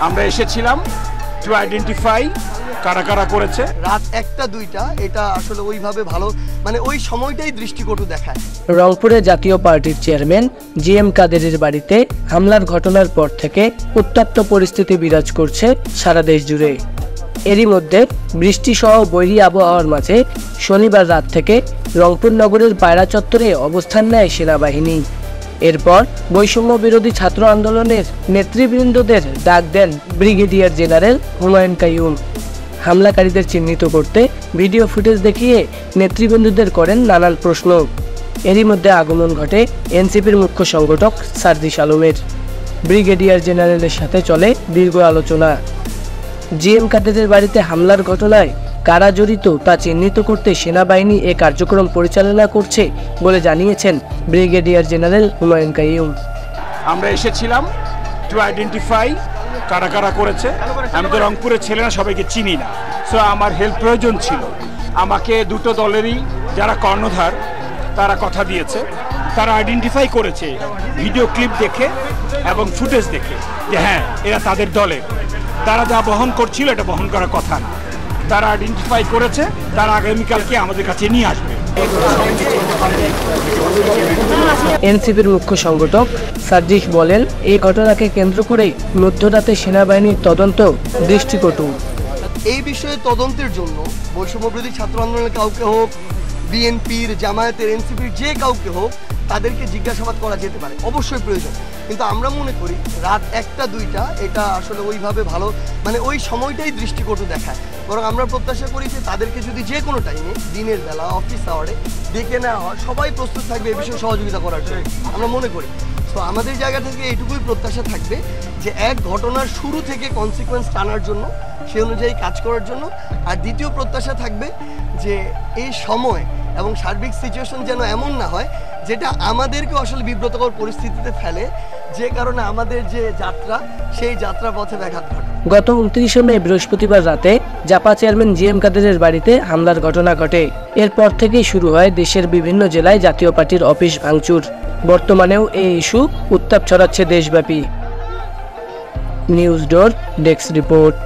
আমরা এসেছিলাম to identify কারা কারা করেছে। রাত 1টা 2টা এটা আসলে ওইভাবে ভালো মানে ওই সময়টাই দৃষ্টিকটু দেখায়। রংপুরে জাতীয় পার্টির চেয়ারম্যান জিএম কাদেরের বাড়িতে হামলার ঘটনার পর থেকে উত্তপ্ত পরিস্থিতি বিরাজ করছে সারা দেশ জুড়ে। এরই মধ্যে বৃষ্টিসহ বৈরী আবহাওয়ার মাঝে শনিবার রাত থেকে রংপুর নগরের পায়রা চত্বরে অবস্থান নেয় সেনাবাহিনী। এরপর বৈষম্য বিরোধী ছাত্র আন্দোলনের নেতৃবৃন্দদের ডাক দেন ব্রিগেডিয়ার জেনারেল হুমায়ুন কাইয়ুম। হামলাকারীদের চিহ্নিত করতে ভিডিও ফুটেজ দেখিয়ে নেতৃবৃন্দদের করেন নানান প্রশ্ন। এরই মধ্যে আগমন ঘটে এনসিপির মুখ্য সংগঠক সার্জিস আলমের। ব্রিগেডিয়ার জেনারেলের সাথে চলে দীর্ঘ আলোচনা। জিএম কাদেরের বাড়িতে হামলার ঘটনায় কারা জড়িত তা চিহ্নিত করতে সেনাবাহিনী এ কার্যক্রম পরিচালনা করছে বলে জানিয়েছেন ব্রিগেডিয়ার জেনারেল হুমায়ুন কাইয়ুম। আমরা এসেছিলাম টু আইডেন্টিফাই কারা কারা করেছে। আমি তো রংপুরের ছেলে না, সবাইকে চিনি না, সো আমার হেল্প প্রয়োজন ছিল। আমাকে দুটো দলেরই যারা কর্ণধার তারা কথা দিয়েছে, তারা আইডেন্টিফাই করেছে ভিডিও ক্লিপ দেখে এবং ফুটেজ দেখে যে হ্যাঁ এরা তাদের দলের। তারা যা বহন করছিল এটা বহন করার কথা না। তারা আইডেন্টিফাই করেছে, তারা আগামীকালকে আমাদের কাছে নিয়ে আসবে। এনসিপির মুখ্য সংগঠক সার্জিস বলেন, এই ঘটনাকে কেন্দ্র করে মধ্যরাতে সেনাবাহিনীর তদন্ত দৃষ্টিকটু। এই বিষয়ে তদন্তের জন্য বৈষম্যবিরোধী ছাত্র আন্দোলনের কাউকে হোক, বিএনপির, জামায়াতের, এনসিপির যে কাউকে হোক তাদেরকে জিজ্ঞাসাবাদ করা যেতে পারে, অবশ্যই প্রয়োজন। কিন্তু আমরা মনে করি রাত 1টা 2টা এটা আসলে ওইভাবে ভালো মানে ওই সময়টাই দৃষ্টিকটু দেখায়। বরং আমরা প্রত্যাশা করি যে তাদেরকে যদি যে কোনো টাইমে দিনের বেলা অফিস আওয়ারে ডেকে নেওয়া হয়, সবাই প্রস্তুত থাকবে এ বিষয়ে সহযোগিতা করার জন্য আমরা মনে করি। তো আমাদের জায়গা থেকে এইটুকুই প্রত্যাশা থাকবে যে এক ঘটনার শুরু থেকে কনসিকোয়েন্স টানার জন্য, সে অনুযায়ী কাজ করার জন্য। আর দ্বিতীয় প্রত্যাশা থাকবে যে এই সময় এবং সার্বিক সিচুয়েশন যেন এমন না হয় যেটা আমাদেরকে আসলে বিব্রতকর পরিস্থিতিতে ফেলে, যে কারণে আমাদের যে যাত্রা সেই যাত্রা পথে ব্যাঘাত ঘটে। গত 29 মে বৃহস্পতিবার রাতে জাপা চেয়ারম্যান জিএম কাদেরের বাড়িতে হামলার ঘটনা ঘটে। এরপর থেকেই শুরু হয় দেশের বিভিন্ন জেলায় জাতীয় পার্টির অফিস ভাঙচুর। বর্তমানেও এই ইস্যু উত্তাপ ছড়াচ্ছে দেশব্যাপী। নিউজ ডোর ডেস্ক রিপোর্ট।